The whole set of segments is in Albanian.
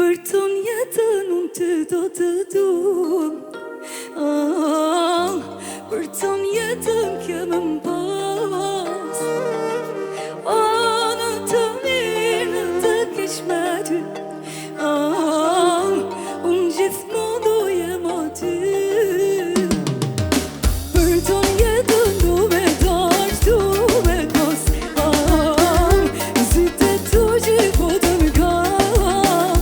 Për ton jetën unë të do të duam. Për ton jetën kemë m'pas. Në të mirë, në të keq me ty. Unë gjithmonë do jem aty. Për ton jetën du me dash, du me pas. Në sytë e tu gjithmonë më kam.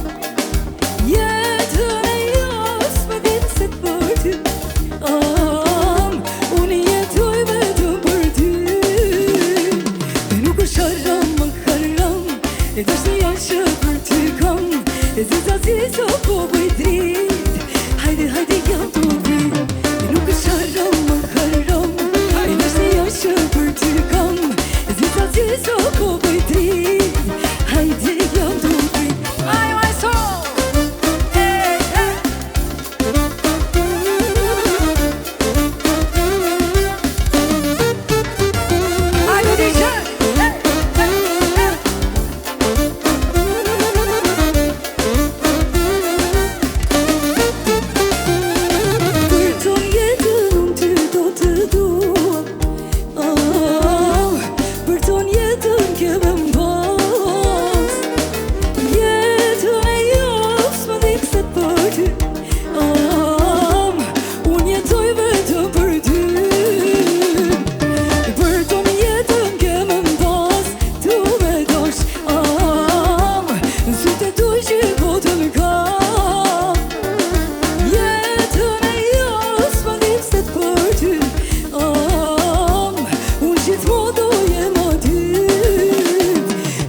Jetën e jas më ditë se për ty. Unë jetoj vetëm për ty. E nuk është haram, më haram. E dashnia që për ty kam. E zita zisa po bëj drit. Hajde, hajde jam të vrit. E nuk është haram, më haram. E dashnia që për ty kam. E zita zisa po bëj drit. Hajde jam të vrit. Ai my soul. Ai do DJ. Për ton jetën unë ty do të duam. Për ton jetën kemë m'pas. Jetën e jas më ditë se për ty. Unë jetoj vetëm për ty. Për ton jetën kemë m'pas. Tu me dash. Në sytë e tu gjithmonë më kam. Jetën e jas më ditë se për ty. Unë gjithmonë do jem aty.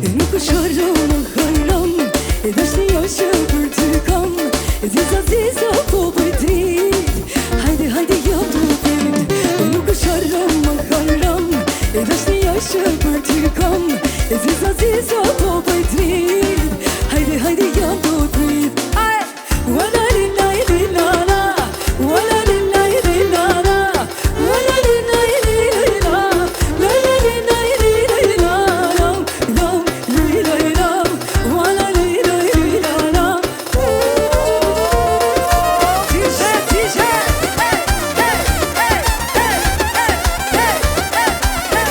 E nuk është haram, më haram. E dashnia që për ty kam. E zisa po bëj drit. Hajde, hajde jam të vrit. E nuk është haram, më haram. E dashnia që për ty kam. E zisa po bëj drit. Hajde, hajde jam të vrit. Wala lillahi lilala. Wala lillahi lilala. Wala lillahi lilala. La la lillahi lilala. La lilala. Wala lillahi lilala. DJ, DJ. Hey, hey, hey, hey, hey, hey, hey, hey.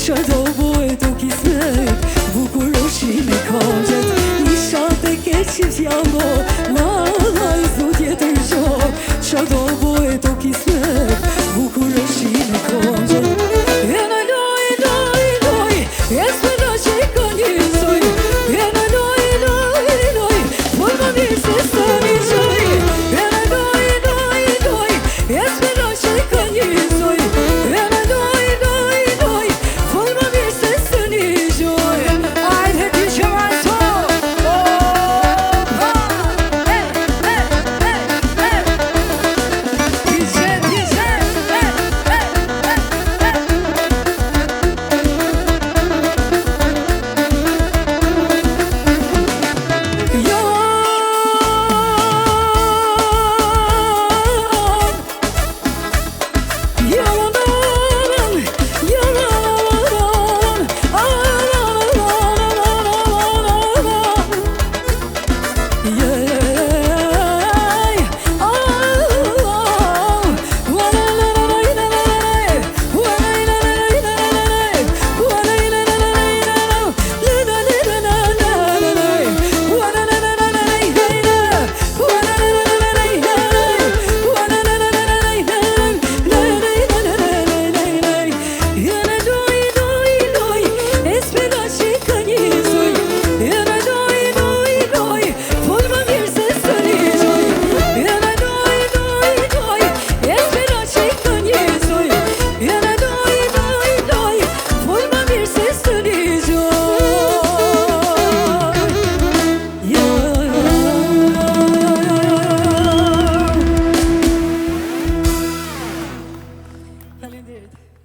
qa do